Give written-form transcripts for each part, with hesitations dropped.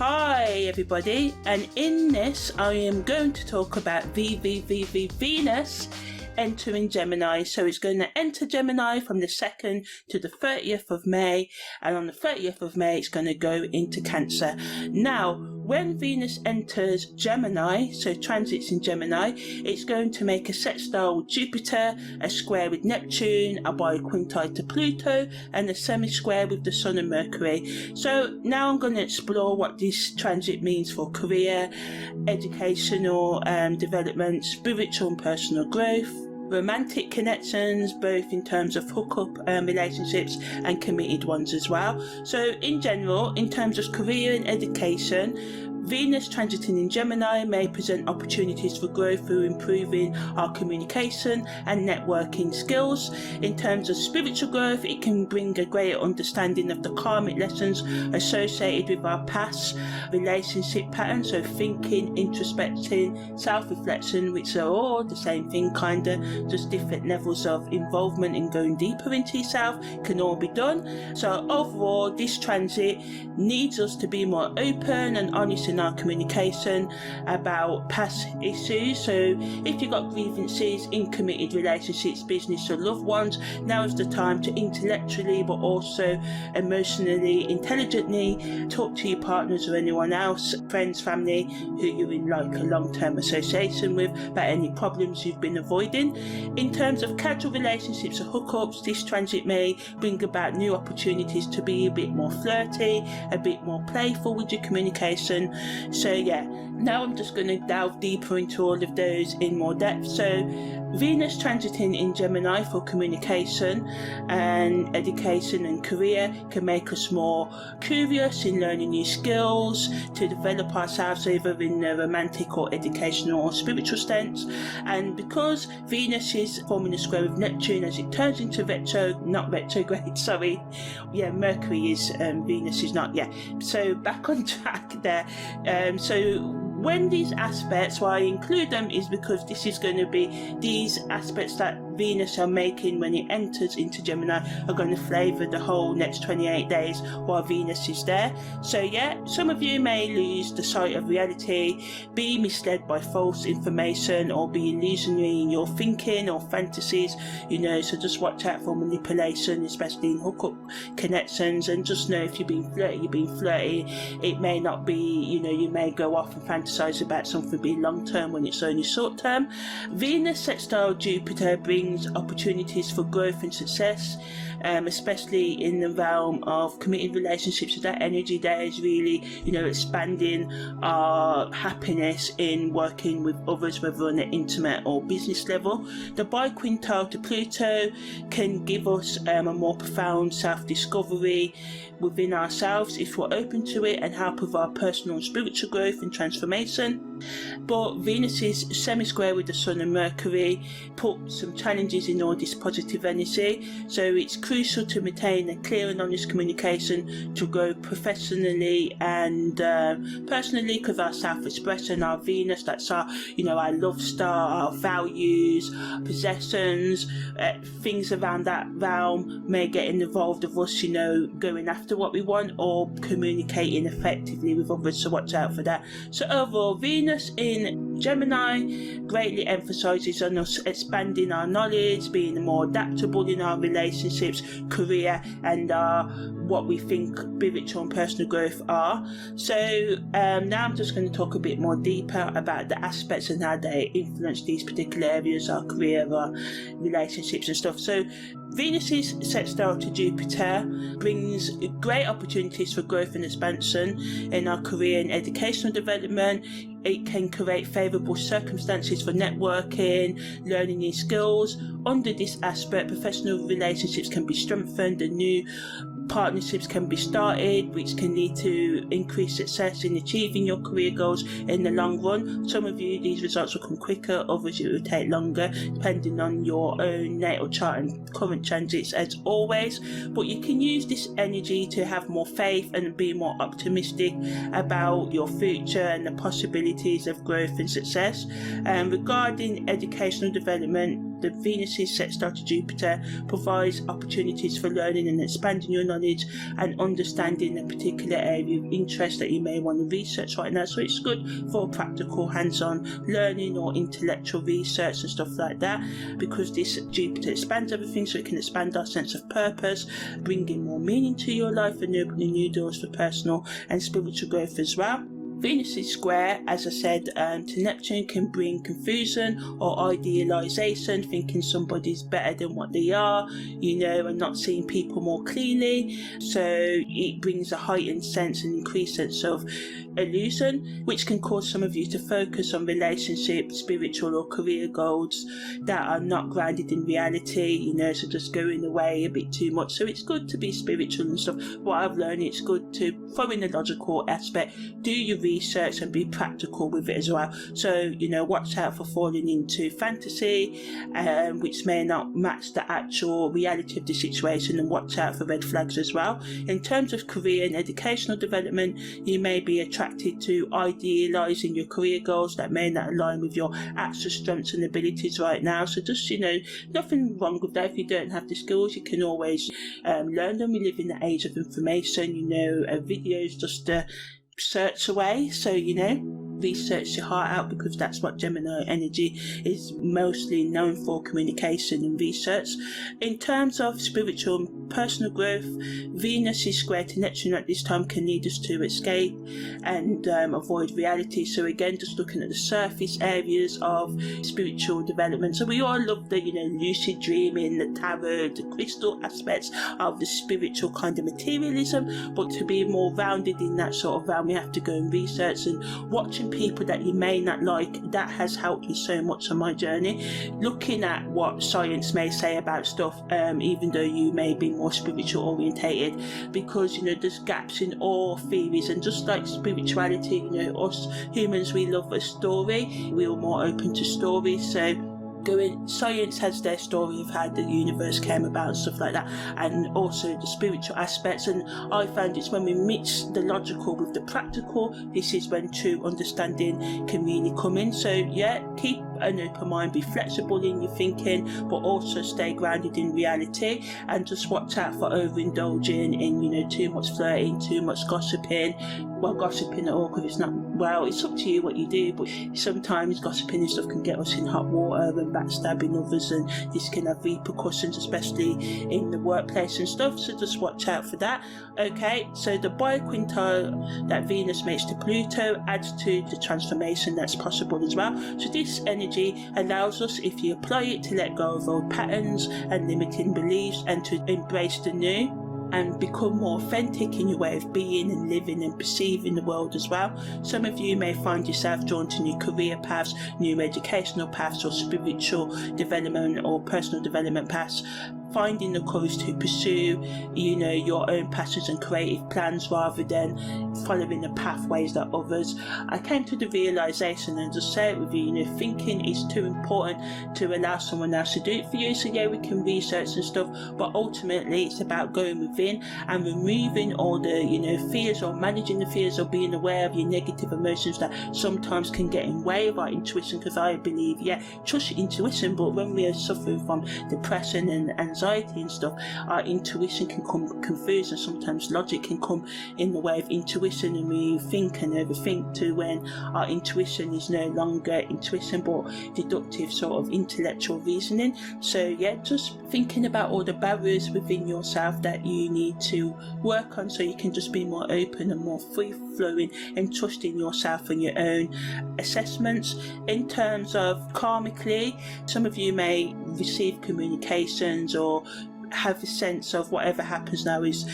Hi everybody, and in this I am going to talk about Venus entering Gemini. So it's going to enter Gemini from the 2nd to the 30th of May, and on the 30th of May it's going to go into Cancer. Now, when Venus enters Gemini, so transits in Gemini, it's going to make a sextile with Jupiter, a square with Neptune, a biquintile to Pluto, and a semi-square with the Sun and Mercury. So now I'm going to explore what this transit means for career, educational development, spiritual and personal growth, romantic connections, both in terms of hookup relationships and committed ones as well. So in general, in terms of career and education, Venus transiting in Gemini may present opportunities for growth through improving our communication and networking skills. In terms of spiritual growth, it can bring a greater understanding of the karmic lessons associated with our past relationship patterns, so thinking, introspecting, self-reflection, which are all the same thing, kind of just different levels of involvement and going deeper into yourself can all be done. So overall, this transit needs us to be more open and honest in our communication about past issues. So if you've got grievances in committed relationships, business or loved ones, now is the time to intellectually but also emotionally, intelligently talk to your partners or anyone else, friends, family, who you're in like a long-term association with, about any problems you've been avoiding. In terms of casual relationships or hookups, this transit may bring about new opportunities to be a bit more flirty, a bit more playful with your communication. So yeah, now I'm just going to delve deeper into all of those in more depth. So Venus transiting in Gemini for communication and education and career can make us more curious in learning new skills, to develop ourselves either in a romantic or educational or spiritual sense. And because Venus is forming a square with Neptune as it turns into Mercury is, Venus is not, so back on track there. So when these aspects, why I include them is because this is going to be these aspects that Venus are making when it enters into Gemini are going to flavour the whole next 28 days while Venus is there. So yeah, some of you may lose the sight of reality, be misled by false information, or be illusionary in your thinking or fantasies, so just watch out for manipulation, especially in hookup connections, and just know if you're being flirty. It may not be, you may go off and fantasize about something being long term when it's only short term. Venus sextile Jupiter brings opportunities for growth and success, especially in the realm of committed relationships. So that energy there is really, expanding our happiness in working with others, whether on an intimate or business level. The biquintile to Pluto can give us a more profound self-discovery within ourselves if we're open to it, and help with our personal and spiritual growth and transformation. But Venus's semi-square with the Sun and Mercury put some challenges in all this positive energy, so it's crucial to maintain a clear and honest communication to grow professionally and personally, because our self-expression, our Venus, that's our, our love star, our values, possessions, things around that realm may get involved of us, going after what we want or communicating effectively with others, so watch out for that. So overall, Venus in Gemini greatly emphasizes on us expanding our knowledge, being more adaptable in our relationships, career, and what we think spiritual and personal growth are. So now I'm just going to talk a bit more deeper about the aspects and how they influence these particular areas, our career, our relationships and stuff. So Venus's sextile to Jupiter brings great opportunities for growth and expansion in our career and educational development. It can create favourable circumstances for networking, learning new skills. Under this aspect, professional relationships can be strengthened and new partnerships can be started, which can lead to increased success in achieving your career goals in the long run. Some of you, these results will come quicker, others it will take longer, depending on your own natal chart and current transits as always. But you can use this energy to have more faith and be more optimistic about your future and the possibilities of growth and success. Regarding educational development, the Venus's sextile to Jupiter provides opportunities for learning and expanding your knowledge and understanding a particular area of interest that you may want to research right now. So it's good for practical hands-on learning or intellectual research and stuff like that, because this Jupiter expands everything, so it can expand our sense of purpose, bringing more meaning to your life and opening new doors for personal and spiritual growth as well. Venus' square, as I said, to Neptune can bring confusion or idealization, thinking somebody's better than what they are, and not seeing people more clearly. So it brings a heightened sense and increased sense of illusion, which can cause some of you to focus on relationships, spiritual or career goals that are not grounded in reality, so just going away a bit too much. So it's good to be spiritual and stuff. What I've learned, it's good to throw in the logical aspect, do your research and be practical with it as well. So, watch out for falling into fantasy, which may not match the actual reality of the situation, and watch out for red flags as well. In terms of career and educational development, you may be attracted to idealizing your career goals that may not align with your actual strengths and abilities right now. So just, nothing wrong with that. If you don't have the skills, you can always learn them. We live in the age of information, a video is just a search away. So, research your heart out, because that's what Gemini energy is mostly known for, communication and research. In terms of spiritual and personal growth, Venus is square to Neptune at this time can lead us to escape and avoid reality. So again, just looking at the surface areas of spiritual development. So we all love the lucid dreaming, the tarot, the crystal aspects of the spiritual kind of materialism, but to be more rounded in that sort of realm, we have to go and research and watching people that you may not like. That has helped me so much on my journey, looking at what science may say about stuff, even though you may be more spiritual orientated, because there's gaps in all theories. And just like spirituality, us humans, we love a story, we're more open to stories. So science has their story of how the universe came about and stuff like that, and also the spiritual aspects. And I found it's when we mix the logical with the practical, this is when true understanding can really come in. So keep an open mind, be flexible in your thinking, but also stay grounded in reality, and just watch out for overindulging in too much flirting, too much gossiping. Well, gossiping at all, because it's not, well, it's up to you what you do, but sometimes gossiping and stuff can get us in hot water and backstabbing others, and this can have repercussions, especially in the workplace and stuff. So just watch out for that. Okay, so the bioquintile that Venus makes to Pluto adds to the transformation that's possible as well. So this energy allows us, if you apply it, to let go of old patterns and limiting beliefs, and to embrace the new and become more authentic in your way of being and living and perceiving the world as well. Some of you may find yourself drawn to new career paths, new educational paths, or spiritual development or personal development paths, finding the courage to pursue, your own passions and creative plans rather than following the pathways that others. I came to the realization, and just say it with you, thinking is too important to allow someone else to do it for you. So we can research and stuff, but ultimately it's about going within and removing all the, fears, or managing the fears, or being aware of your negative emotions that sometimes can get in way of our intuition. Because I believe, trust your intuition, but when we are suffering from depression and anxiety and stuff, our intuition can come confused, and sometimes logic can come in the way of intuition, and we think and overthink to when our intuition is no longer intuition but deductive sort of intellectual reasoning. So just thinking about all the barriers within yourself that you need to work on, so you can just be more open and more free flowing and trusting yourself and your own assessments. In terms of karmically, some of you may receive communications or have a sense of whatever happens now is,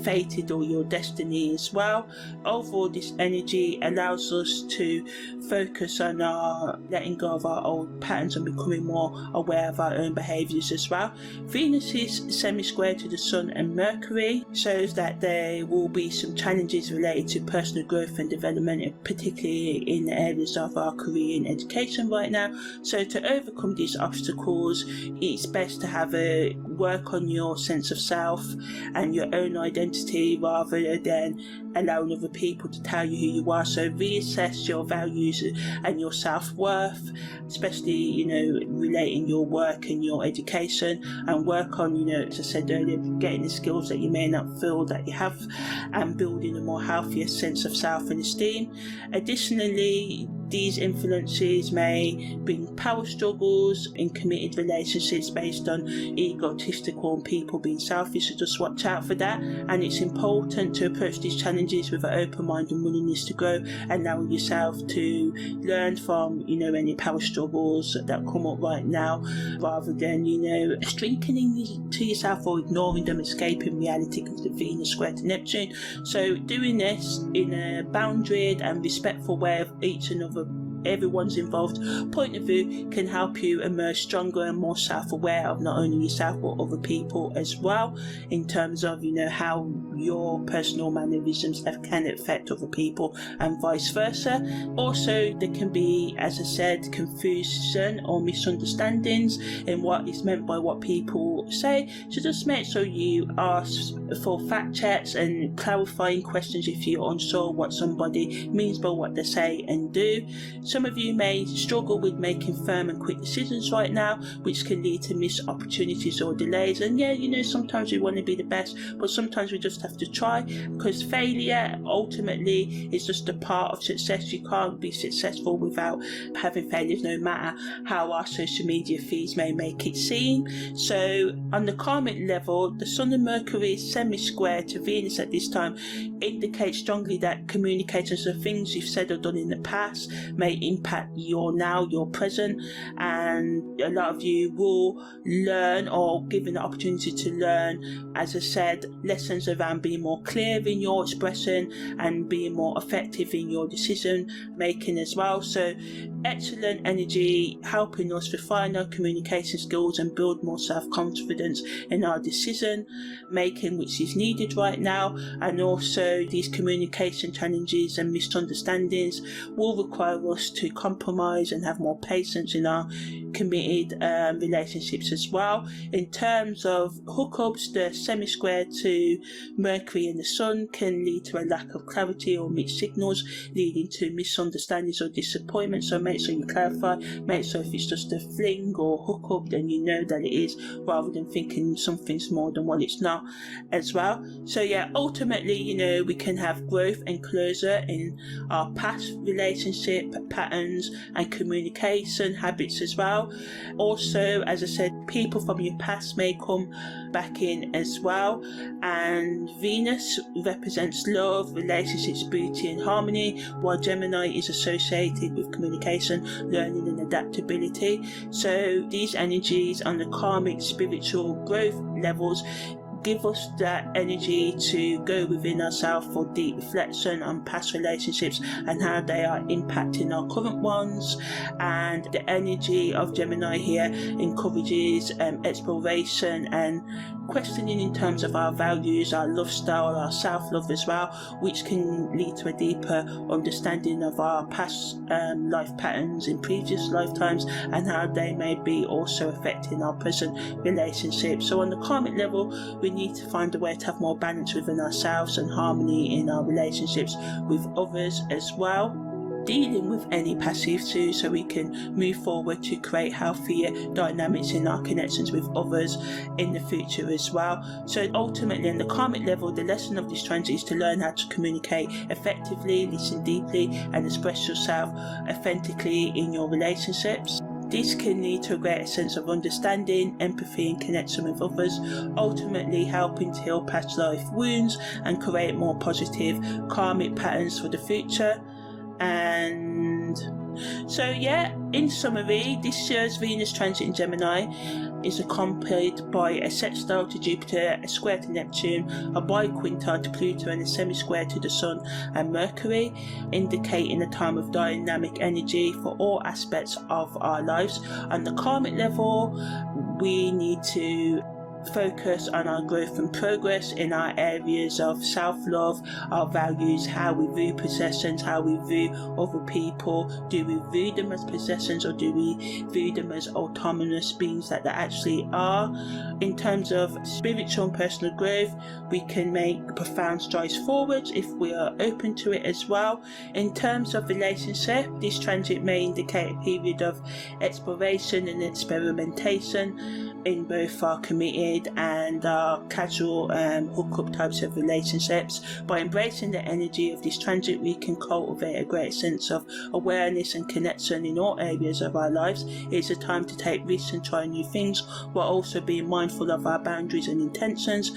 fated, or your destiny as well. Overall, this energy allows us to focus on our letting go of our old patterns and becoming more aware of our own behaviours as well. Venus is semi-square to the Sun and Mercury, shows that there will be some challenges related to personal growth and development, particularly in the areas of our career and education right now. So to overcome these obstacles, it's best to have a work on your sense of self and your own identity rather than allowing other people to tell you who you are. So reassess your values and your self-worth, especially, you know, relating your work and your education, and work on, you know, as I said earlier, getting the skills that you may not feel that you have and building a more healthier sense of self and esteem. Additionally, these influences may bring power struggles in committed relationships based on egotistical and people being selfish, so just watch out for that. And it's important to approach these challenges with an open mind and willingness to grow, allowing yourself to learn from, you know, any power struggles that come up right now, rather than, you know, shrinking to yourself or ignoring them, escaping reality because of Venus square to Neptune. So doing this in a boundaried and respectful way of each and everyone's involved point of view can help you emerge stronger and more self-aware of not only yourself but other people as well, in terms of, you know, how your personal mannerisms can affect other people and vice versa. Also, there can be, as I said, confusion or misunderstandings in what is meant by what people say, so just make sure you ask for fact checks and clarifying questions if you're unsure what somebody means by what they say and do. Some of you may struggle with making firm and quick decisions right now, which can lead to missed opportunities or delays. And yeah, you know, sometimes we want to be the best, but sometimes we just have to try, because failure ultimately is just a part of success. You can't be successful without having failures, no matter how our social media feeds may make it seem. So on the karmic level, the Sun and Mercury semi-square to Venus at this time indicates strongly that communications of things you've said or done in the past may impact your now, your present, and a lot of you will learn or given the opportunity to learn, as I said, lessons around being more clear in your expression and being more effective in your decision making as well. So excellent energy helping us refine our communication skills and build more self-confidence in our decision making, which is needed right now. And also these communication challenges and misunderstandings will require us to compromise and have more patience in our committed relationships as well. In terms of hookups, the semi-square to Mercury and the Sun can lead to a lack of clarity or mixed signals, leading to misunderstandings or disappointment. So make sure you clarify, make sure if it's just a fling or hookup, then you know that it is, rather than thinking something's more than what it's not as well. So yeah, ultimately, you know, we can have growth and closure in our past relationship patterns and communication habits as well. Also, as I said, people from your past may come back in as well. And Venus represents love, relationships, beauty and harmony, while Gemini is associated with communication, learning and adaptability. So these energies on the karmic spiritual growth levels give us that energy to go within ourselves for deep reflection on past relationships and how they are impacting our current ones. And the energy of Gemini here encourages exploration and questioning in terms of our values, our love style, our self-love as well, which can lead to a deeper understanding of our past life patterns in previous lifetimes and how they may be also affecting our present relationships. So on the karmic level, we need to find a way to have more balance within ourselves and harmony in our relationships with others as well, dealing with any passive too, so we can move forward to create healthier dynamics in our connections with others in the future as well. So ultimately, on the karmic level, the lesson of this transit is to learn how to communicate effectively, listen deeply and express yourself authentically in your relationships. This can lead to a greater sense of understanding, empathy and connection with others, ultimately helping to heal past life wounds and create more positive karmic patterns for the future. And so yeah, in summary, this year's Venus transit in Gemini is accompanied by a sextile to Jupiter, a square to Neptune, a biquintal to Pluto and a semi-square to the Sun and Mercury, indicating a time of dynamic energy for all aspects of our lives. On the karmic level, we need to focus on our growth and progress in our areas of self-love, our values, how we view possessions, how we view other people. Do we view them as possessions, or do we view them as autonomous beings that they actually are? In terms of spiritual and personal growth, we can make profound strides forwards if we are open to it as well. In terms of relationship, this transit may indicate a period of exploration and experimentation in both our committed and our casual hookup types of relationships. By embracing the energy of this transit, we can cultivate a great sense of awareness and connection in all areas of our lives. It's a time to take risks and try new things, while also being mindful of our boundaries and intentions.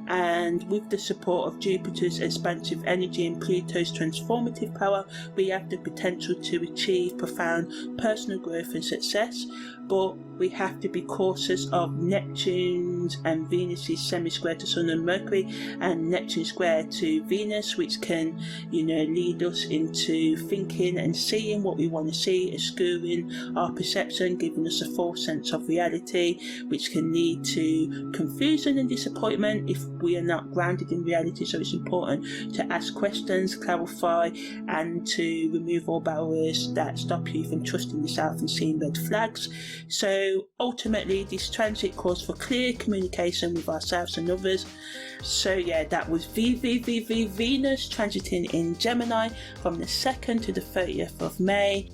And with the support of Jupiter's expansive energy and Pluto's transformative power, we have the potential to achieve profound personal growth and success. But we have to be cautious of Neptune's and Venus's semi-square to Sun and Mercury, and Neptune square to Venus, which can, lead us into thinking and seeing what we want to see, obscuring our perception, giving us a false sense of reality, which can lead to confusion and disappointment if we are not grounded in reality. So it's important to ask questions, clarify, and to remove all barriers that stop you from trusting yourself and seeing red flags. So ultimately, this transit calls for clear communication with ourselves and others. So yeah, that was Venus transiting in Gemini from the 2nd to the 30th of May.